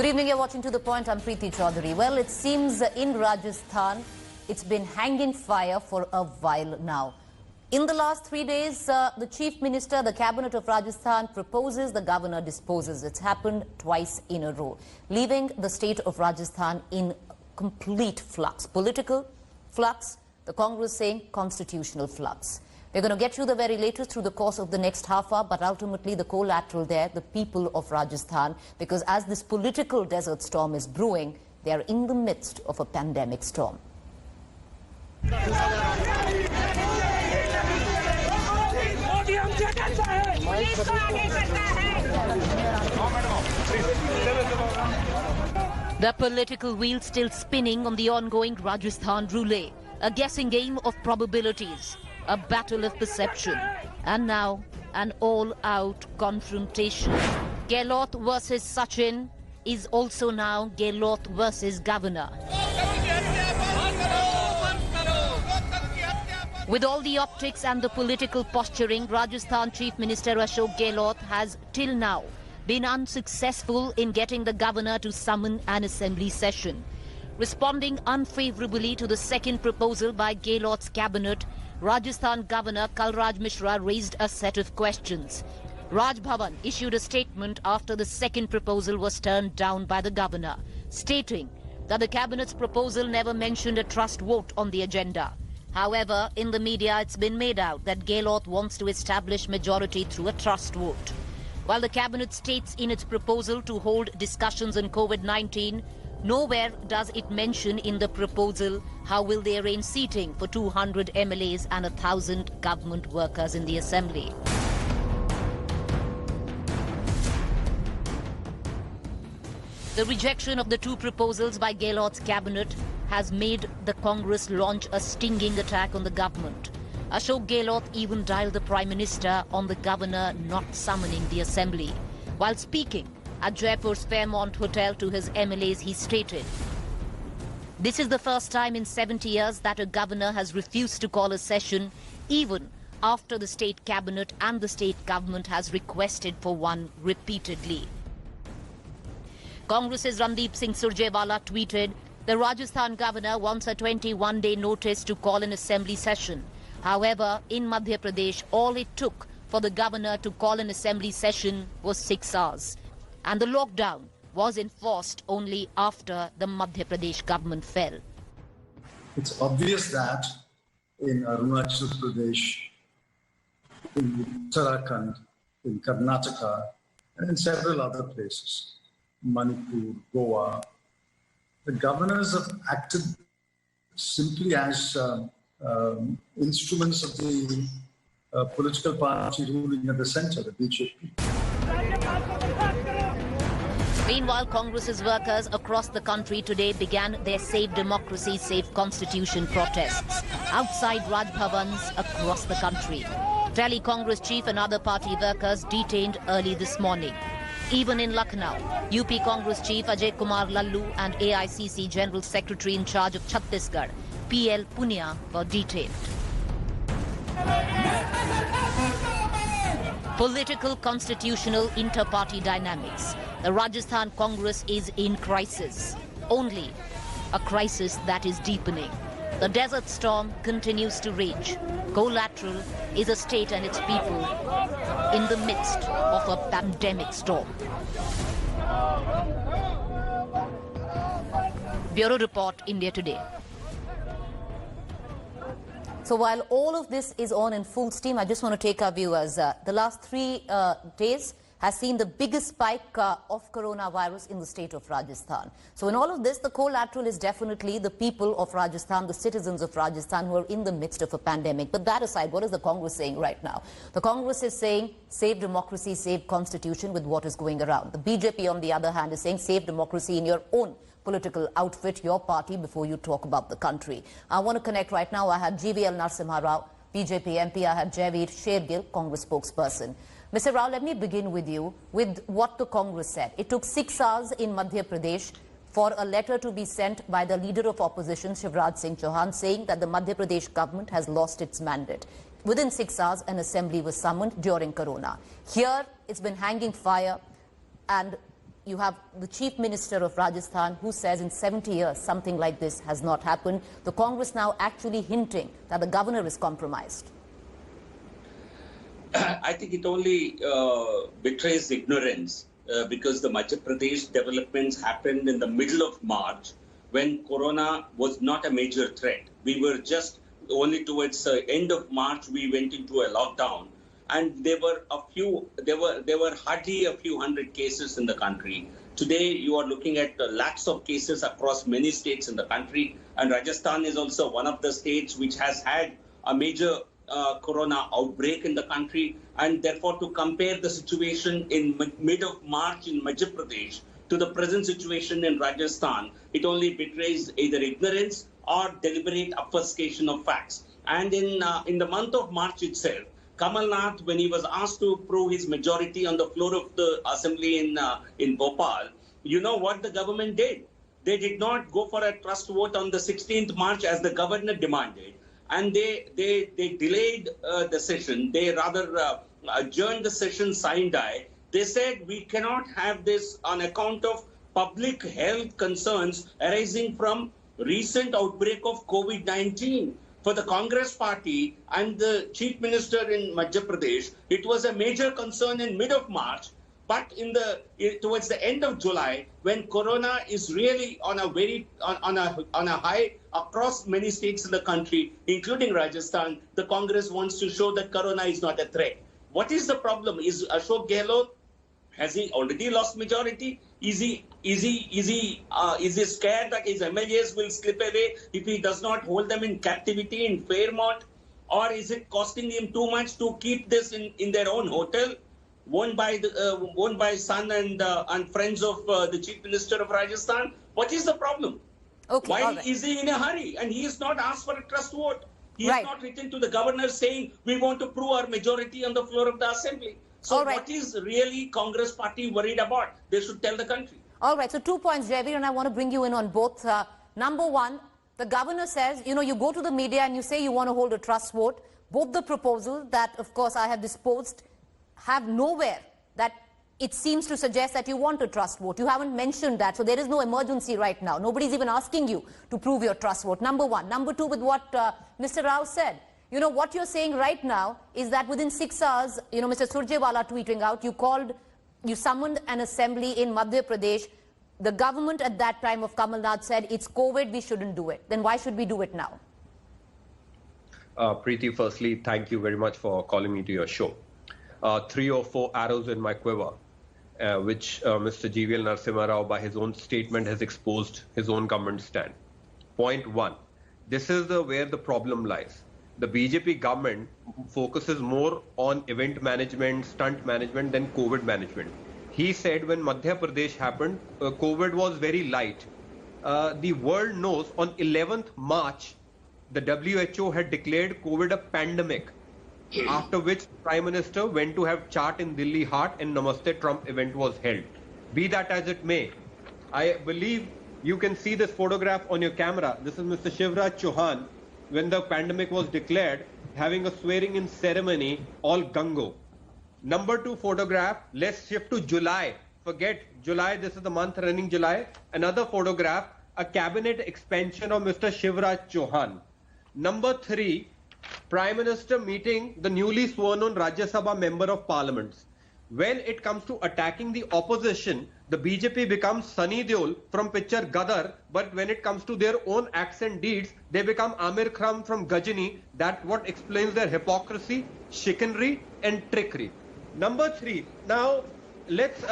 evening, you're watching To The Point. I'm Preeti Chaudhary. Well, it seems in Rajasthan, it's been hanging fire for a while now. In the last 3 days, the Chief Minister, the Cabinet of Rajasthan proposes, the Governor disposes. It's happened twice in a row, leaving the state of Rajasthan in complete flux. Political flux, the Congress saying constitutional flux. We're going to get you the very latest through the course of the next half hour, but ultimately the collateral there, the people of Rajasthan, because as this political desert storm is brewing, they are in the midst of a pandemic storm. The political wheel still spinning on the ongoing Rajasthan roulette, a guessing game of probabilities, a battle of perception, and now an all-out confrontation. Gehlot versus Sachin is also now Gehlot versus Governor. With all the optics and the political posturing, Rajasthan Chief Minister Ashok Gehlot has till now been unsuccessful in getting the governor to summon an assembly session. Responding unfavorably to the second proposal by Gehlot's cabinet, Rajasthan Governor Kalraj Mishra raised a set of questions. Raj Bhavan issued a statement after the second proposal was turned down by the governor, stating that the cabinet's proposal never mentioned a trust vote on the agenda. However, in the media it's been made out that Gehlot wants to establish majority through a trust vote. While the cabinet states in its proposal to hold discussions on COVID-19, nowhere does it mention in the proposal how will they arrange seating for 200 MLAs and 1,000 government workers in the assembly. The rejection of the two proposals by Gehlot's cabinet has made the Congress launch a stinging attack on the government. Ashok Gehlot even dialed the Prime Minister on the governor not summoning the assembly. While speaking at Jaipur's Fairmont Hotel to his MLAs, he stated, "This is the first time in 70 years that a governor has refused to call a session, even after the state cabinet and the state government has requested for one repeatedly." Congress's Randeep Singh Surjewala tweeted, "The Rajasthan governor wants a 21-day notice to call an assembly session. However, in Madhya Pradesh, all it took for the governor to call an assembly session was 6 hours. And the lockdown was enforced only after the Madhya Pradesh government fell." It's obvious that in Arunachal Pradesh, in Uttarakhand, in Karnataka, and in several other places, Manipur, Goa, the governors have acted simply as instruments of the political party ruling at the center, the BJP. Meanwhile, Congress's workers across the country today began their Save Democracy, Save Constitution protests outside Raj Bhavans across the country. Delhi Congress chief and other party workers detained early this morning. Even in Lucknow, UP Congress chief Ajay Kumar Lallu and AICC General Secretary in charge of Chhattisgarh, PL Punia, were detained. Political, constitutional, inter-party dynamics. The Rajasthan Congress is in crisis. Only a crisis that is deepening. The desert storm continues to rage. Collateral is a state and its people in the midst of a pandemic storm. Bureau Report, India Today. So while all of this is on in full steam, I just want to take our viewers. The last 3 days has seen the biggest spike of coronavirus in the state of Rajasthan. So in all of this, the collateral is definitely the people of Rajasthan, the citizens of Rajasthan who are in the midst of a pandemic. But that aside, what is the Congress saying right now? The Congress is saying, save democracy, save constitution with what is going around. The BJP, on the other hand, is saying, save democracy in your own political outfit, your party, before you talk about the country. I want to connect right now. I have GVL Narasimha Rao, BJP MP. I have Javeer Shergill, Congress spokesperson. Mr. Rao, let me begin with you with what the Congress said. It took 6 hours in Madhya Pradesh for a letter to be sent by the leader of opposition, Shivraj Singh Chauhan, saying that the Madhya Pradesh government has lost its mandate. Within 6 hours, an assembly was summoned during Corona. Here, it's been hanging fire, and you have the Chief Minister of Rajasthan who says in 70 years something like this has not happened. The Congress now actually hinting that the governor is compromised. I think it only betrays ignorance because the Madhya Pradesh developments happened in the middle of March when Corona was not a major threat. We were just only towards the end of March we went into a lockdown, and there were hardly a few hundred cases in the country. Today you are looking at lakhs of cases across many states in the country, and Rajasthan is also one of the states which has had a major Corona outbreak in the country, and therefore to compare the situation in mid of March in Madhya Pradesh to the present situation in Rajasthan, it only betrays either ignorance or deliberate obfuscation of facts. And in the month of March itself, Kamal Nath, when he was asked to prove his majority on the floor of the assembly in Bhopal, you know what the government did? They did not go for a trust vote on the 16th March as the governor demanded. And they delayed the session. They rather adjourned the session sine die. They said we cannot have this on account of public health concerns arising from recent outbreak of COVID-19. For the Congress party and the Chief Minister in Madhya Pradesh, it was a major concern in mid of March. But towards the end of July, when Corona is really on a high across many states in the country, including Rajasthan, the Congress wants to show that Corona is not a threat. What is the problem? Is Ashok Gehlot, has he already lost majority? Is he scared that his MLAs will slip away if he does not hold them in captivity in Fairmont? Or is it costing him too much to keep this in their own hotel? Owned by son and friends of the Chief Minister of Rajasthan. What is the problem? Okay, Why right. is he in a hurry? And he is not asked for a trust vote. He Right. has not written to the governor saying we want to prove our majority on the floor of the assembly. So Right. what is really Congress party worried about? They should tell the country. All right, so 2 points, Javier, and I want to bring you in on both. Number one, the governor says, you go to the media and you say you want to hold a trust vote. Both the proposals that, of course, I have disposed have nowhere that it seems to suggest that you want a trust vote. You haven't mentioned that, so there is no emergency right now. Nobody's even asking you to prove your trust vote, number one. Number two, with what Mr. Rao said, what you're saying right now is that within 6 hours, Mr. Surjewala tweeting out, you summoned an assembly in Madhya Pradesh. The government at that time of Kamal Nath said, it's COVID, we shouldn't do it. Then why should we do it now? Preeti, firstly, thank you very much for calling me to your show. 3 or 4 arrows in my quiver, which Mr. GVL Narasimha Rao, by his own statement, has exposed his own government stand. Point 1, this is where the problem lies. The BJP government focuses more on event management, stunt management than COVID management. He said when Madhya Pradesh happened, COVID was very light. The world knows on 11th March, the WHO had declared COVID a pandemic. After which Prime Minister went to have chat in Delhi Haat and Namaste Trump event was held. Be that as it may, I believe you can see this photograph on your camera. This is Mr. Shivraj Chauhan when the pandemic was declared, having a swearing in ceremony, all gungo. Number 2 photograph, let's shift to July. Forget July, this is the month running July. Another photograph, a cabinet expansion of Mr. Shivraj Chauhan. Number 3, Prime Minister meeting the newly sworn on Rajya Sabha member of parliaments. When it comes to attacking the opposition, the BJP becomes Sunny Deol from picture Gadar, but when it comes to their own acts and deeds, they become Amir Khan from Ghajini. That's what explains their hypocrisy, chicanery and trickery. Number 3, now let's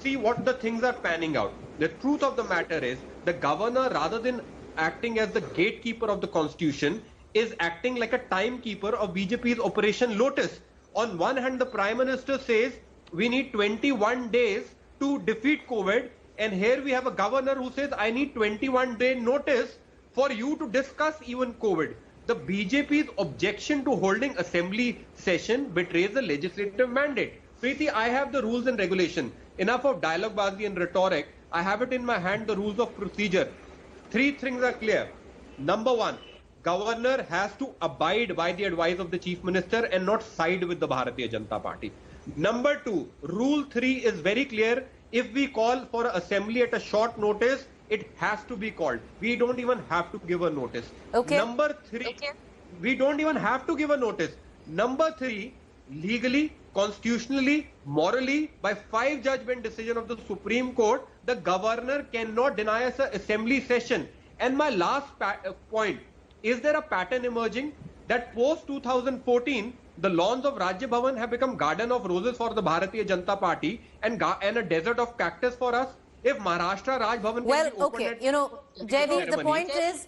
see what the things are panning out. The truth of the matter is, the governor, rather than acting as the gatekeeper of the constitution, is acting like a timekeeper of BJP's Operation Lotus. On one hand, the Prime Minister says we need 21 days to defeat COVID, and here we have a governor who says I need 21-day notice for you to discuss even COVID. The BJP's objection to holding assembly session betrays the legislative mandate. Preeti, I have the rules and regulation. Enough of dialogue, bazi and rhetoric. I have it in my hand, the rules of procedure. 3 things are clear. Number 1, governor has to abide by the advice of the chief minister and not side with the Bharatiya Janata Party. Number 2, rule 3 is very clear. If we call for an assembly at a short notice, it has to be called. We don't even have to give a notice. Okay. Number three, we don't even have to give a notice. Number three, legally, constitutionally, morally, by 5 judgment decision of the Supreme Court, the governor cannot deny us an assembly session. And my last point, is there a pattern emerging that post 2014, the lawns of Rajya Bhavan have become garden of roses for the Bharatiya Janata Party and a desert of cactus for us? If Maharashtra Raj Bhavan well, okay, you know, Jaiveer, the point is,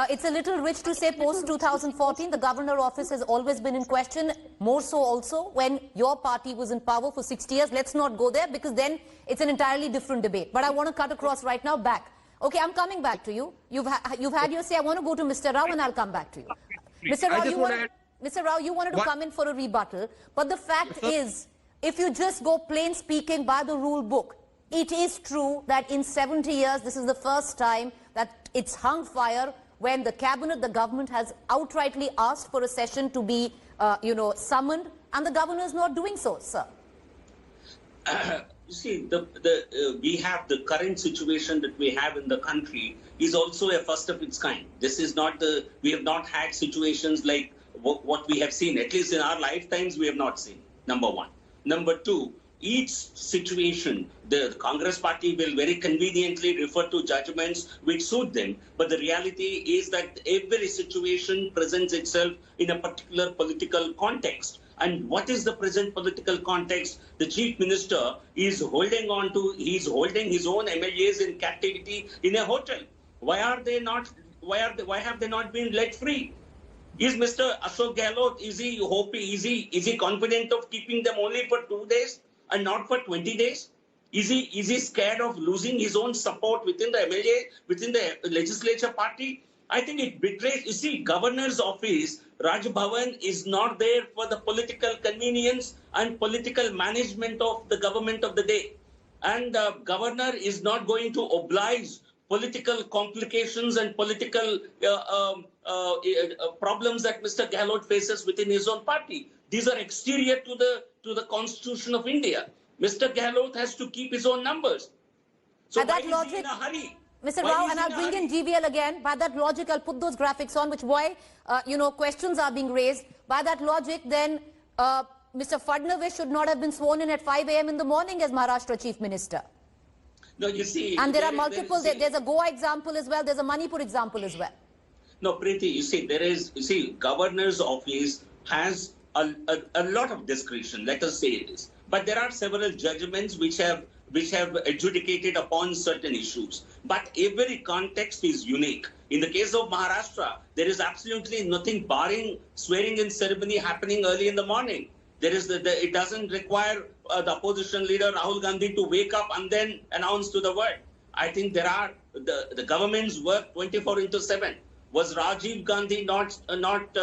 it's a little rich to say post 2014, the governor office has always been in question, more so also when your party was in power for 60 years. Let's not go there because then it's an entirely different debate. But I want to cut across right now back. Okay, I'm coming back to you. You've had your say. I want to go to Mr. Rao and I'll come back to you. Mr. Rao, you wanted to come in for a rebuttal. But the fact is, if you just go plain speaking by the rule book, it is true that in 70 years, this is the first time that it's hung fire when the cabinet, the government has outrightly asked for a session to be, summoned, and the governor is not doing so, sir. You see, we have the current situation that we have in the country is also a first of its kind. This is not we have not had situations like what we have seen, at least in our lifetimes, we have not seen, number one. Number two, each situation, the Congress party will very conveniently refer to judgments which suit them. But the reality is that every situation presents itself in a particular political context. And what is the present political context? The chief minister is holding on to, he's holding his own MLAs in captivity in a hotel. Why have they not been let free? Is Mr. Ashok Gehlot, is he confident of keeping them only for 2 days and not for 20 days? Is he scared of losing his own support within the MLA, within the legislature party? I think it betrays, you see, governor's office, Raj Bhavan is not there for the political convenience and political management of the government of the day. And the governor is not going to oblige political complications and political problems that Mr. Gehlot faces within his own party. These are exterior to the Constitution of India. Mr. Gehlot has to keep his own numbers. So why is he in a hurry? Mr. Rao, and I'll bring in GVL again. By that logic, I'll put those graphics on, which questions are being raised. By that logic, then Mr. Fadnavis should not have been sworn in at 5 a.m. in the morning as Maharashtra Chief Minister. No, you see... And there are multiple, there's a Goa example as well, there's a Manipur example as well. No, Preeti, you see, governor's office has a lot of discretion, let us say this. But there are several judgments which have adjudicated upon certain issues. But every context is unique. In the case of Maharashtra, there is absolutely nothing barring swearing-in ceremony happening early in the morning. It doesn't require the opposition leader Rahul Gandhi to wake up and then announce to the world. I think there are the government's work 24/7. Was Rajiv Gandhi not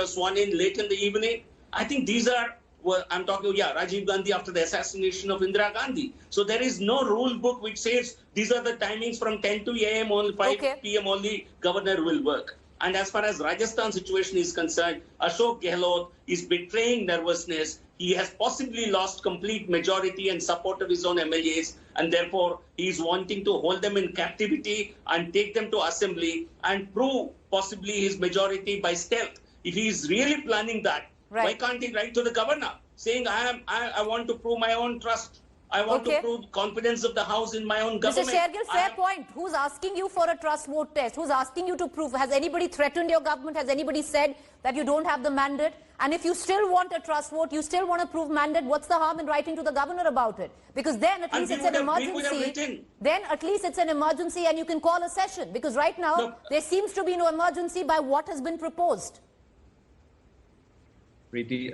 sworn in late in the evening? I think these are. Well, I'm talking, Rajiv Gandhi after the assassination of Indira Gandhi. So there is no rule book which says these are the timings from 10 to a.m. only 5 p.m. only governor will work. And as far as Rajasthan situation is concerned, Ashok Gehlot is betraying nervousness. He has possibly lost complete majority and support of his own MLAs, and therefore he is wanting to hold them in captivity and take them to assembly and prove possibly his majority by stealth. If he is really planning that, why can't he write to the governor saying, I want to prove my own trust. I want to prove confidence of the House in my own government. Mr. Shergill, fair point. Who's asking you for a trust vote test? Who's asking you to prove? Has anybody threatened your government? Has anybody said that you don't have the mandate? And if you still want a trust vote, you still want to prove mandate, what's the harm in writing to the governor about it? Because then at least it's an emergency. Then at least it's an emergency and you can call a session. Because right now, there seems to be no emergency by what has been proposed. Preeti,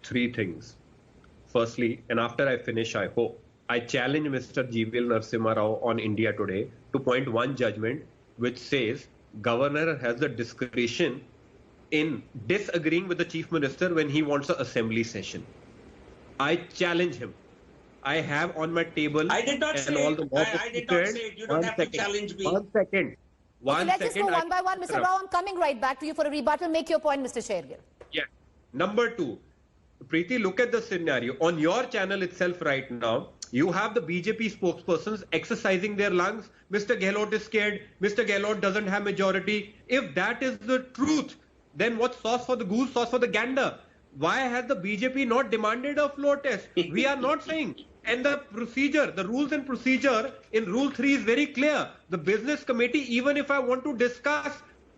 3 things. Firstly, and after I finish, I hope, I challenge Mr. GVL Narasimha Rao on India Today to point one judgment which says governor has the discretion in disagreeing with the chief minister when he wants an assembly session. I challenge him. I have on my table. I did not say it. I did not say it. You don't have to challenge me. 1 second. Let's just go one by one. Mr. Rao, I'm coming right back to you for a rebuttal. Make your point, Mr. Shergill. Yeah. Number 2. Preeti, look at the scenario. On your channel itself right now, You have the BJP spokespersons exercising their lungs. Mr. Gehlot is scared. Mr. Gehlot doesn't have majority. If that is the truth, then what's sauce for the goose, sauce for the gander? Why has the BJP not demanded a floor test? We are not saying. And the procedure, the rules and procedure in Rule 3 is very clear. The business committee, even if I want to discuss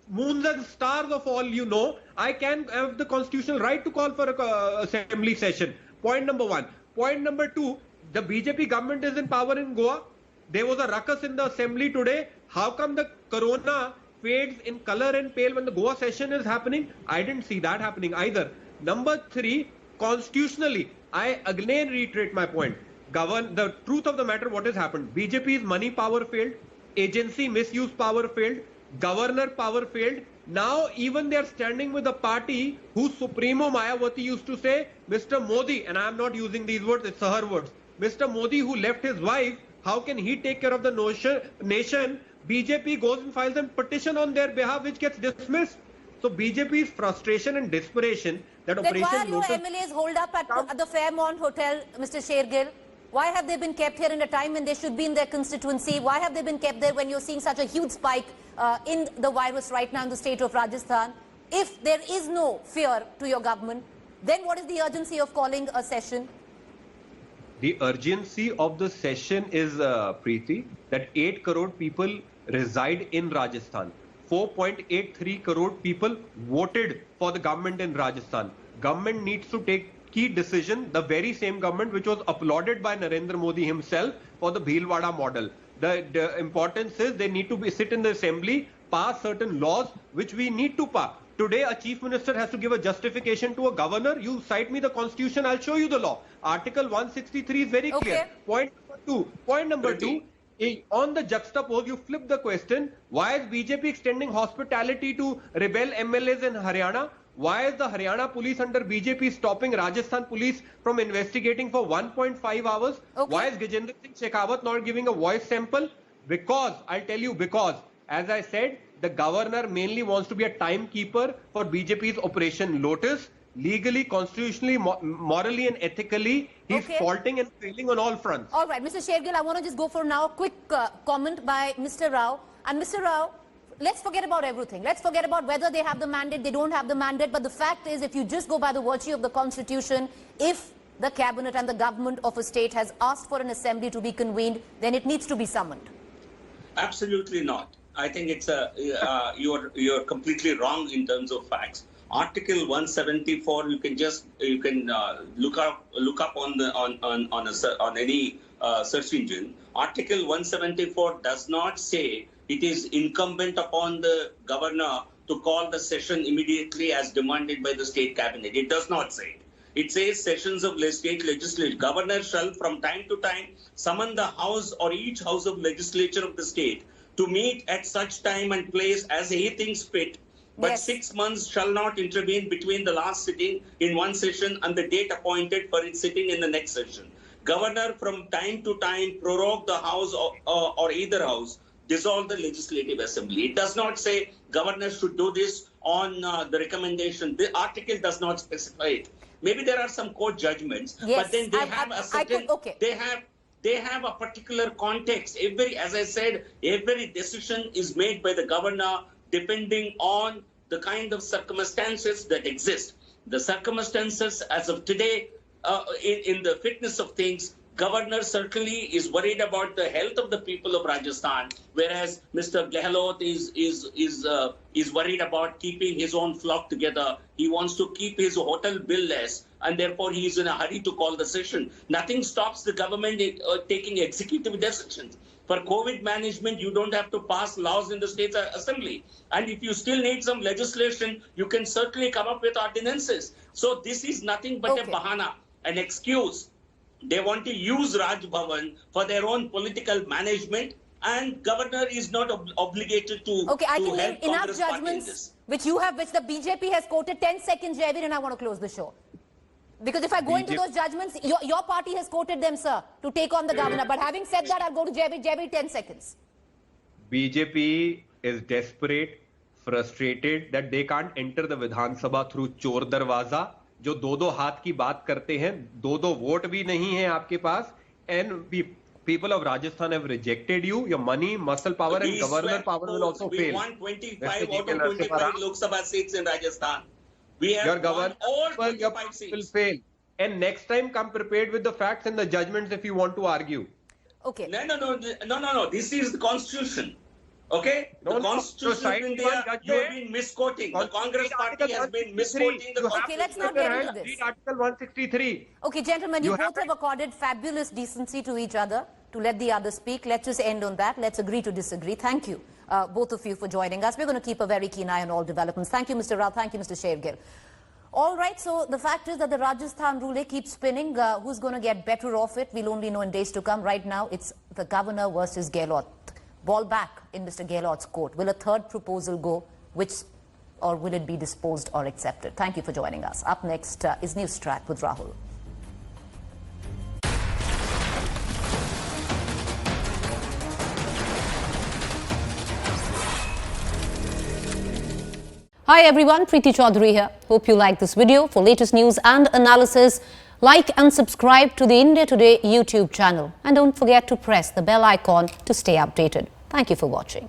moons and stars of all you know, I can have the constitutional right to call for a assembly session. Point number one. Point number two, the BJP government is in power in Goa. There was a ruckus in the assembly today. How come the corona fades in color and pale when the Goa session is happening? I didn't see that happening either. Number three, constitutionally, I again reiterate my point. The truth of the matter, what has happened? BJP's money power failed. Agency misuse power failed. Governor power failed. Now even they are standing with a party whose Supremo Mayawati used to say, Mr. Modi, and I am not using these words, it's her words. Mr. Modi, who left his wife, how can he take care of the nation? BJP goes and files a petition on their behalf, which gets dismissed. So BJP's frustration and desperation that Then Operation why are your Lotus... MLAs holed up at the Fairmont Hotel, Mr. Shergill? Why have they been kept here in a time when they should be in their constituency? Why have they been kept there when you're seeing such a huge spike in the virus right now in the state of Rajasthan? If there is no fear to your government, then what is the urgency of calling a session? The urgency of the session is, Preeti, that 8 crore people reside in Rajasthan. 4.83 crore people voted for the government in Rajasthan. Government needs to take key decision, the very same government which was applauded by Narendra Modi himself for the Bhilwara model. The importance is they need to sit in the assembly, pass certain laws which we need to pass. Today, a chief minister has to give a justification to a governor. You cite me the constitution, I'll show you the law. Article 163 is very clear. Point number two, on the juxtapose, you flip the question, why is BJP extending hospitality to rebel MLAs in Haryana? Why is the Haryana police under BJP stopping Rajasthan police from investigating for 1.5 hours? Why is Gajendra Singh Shekhawat not giving a voice sample? Because, I'll tell you, because, as I said, the governor mainly wants to be a timekeeper for BJP's Operation Lotus. Legally, constitutionally, morally and ethically, he's faulting and failing on all fronts. All right, Mr. Shergill, I want to just go for now a quick comment by Mr. Rao. And Mr. Rao, let's forget about everything. Let's forget about whether they have the mandate, they don't have the mandate. But the fact is, if you just go by the virtue of the constitution, if the cabinet and the government of a state has asked for an assembly to be convened, then it needs to be summoned. Absolutely not. I think it's you're completely wrong in terms of facts. Article 174, you can look up on any search engine. Article 174 does not say it is incumbent upon the governor to call the session immediately as demanded by the state cabinet. It does not say it. It says sessions of state legislature. Governor shall from time to time summon the house or each house of legislature of the state to meet at such time and place as he thinks fit. But 6 months shall not intervene between the last sitting in one session and the date appointed for its sitting in the next session. Governor from time to time prorogue the house or either house, dissolve the legislative assembly. It does not say governor should do this on the recommendation. The article does not specify it. Maybe there are some court judgments, but then they have a certain, they have a particular context. As I said, every decision is made by the governor depending on the kind of circumstances that exist. The circumstances as of today, in the fitness of things, governor certainly is worried about the health of the people of Rajasthan, whereas Mr. Gehlot is worried about keeping his own flock together. He wants to keep his hotel bill less, and therefore he is in a hurry to call the session. Nothing stops the government taking executive decisions. For COVID management, you don't have to pass laws in the state assembly. And if you still need some legislation, you can certainly come up with ordinances. So this is nothing but a bahana, an excuse. They want to use Raj Bhavan for their own political management, and governor is not obligated to I to can help name enough Congress party in judgments this. which the BJP has quoted. 10 seconds, Javid, and I want to close the show. Because if I go into those judgments, your party has quoted them, sir, to take on the governor. But having said that, I'll go to Javid. Javid, 10 seconds. BJP is desperate, frustrated that they can't enter the Vidhan Sabha through Chor Darwaza. जो दो हाथ की बात करते हैं, दो vote भी नहीं है आपके पास, and people of Rajasthan have rejected you. Your money, muscle power, and governor power will also fail. We won 25 out of 25 Lok Sabha seats in Rajasthan. We have your won all 25 will seats. fail. And next time, come prepared with the facts and the judgments if you want to argue. Okay. No. This is the constitution. Okay? The constitution of India, you have been misquoting. The Congress party has been misquoting the constitution. Okay, let's not get into this. Read Article 163. Okay, gentlemen, you both have accorded fabulous decency to each other to let the other speak. Let's just end on that. Let's agree to disagree. Thank you, both of you, for joining us. We're going to keep a very keen eye on all developments. Thank you, Mr. Rao. Thank you, Mr. Shergill. All right, so the fact is that the Rajasthan relay keeps spinning. Who's going to get better off it? We'll only know in days to come. Right now, it's the governor versus Gehlot. Ball back in Mr. Gehlot's court. Will a third proposal go, or will it be disposed or accepted? Thank you for joining us. Up next is News Track with Rahul. Hi everyone, Preeti Chaudhary here. Hope you like this video. For latest news and analysis, like and subscribe to the India Today YouTube channel. And don't forget to press the bell icon to stay updated. Thank you for watching.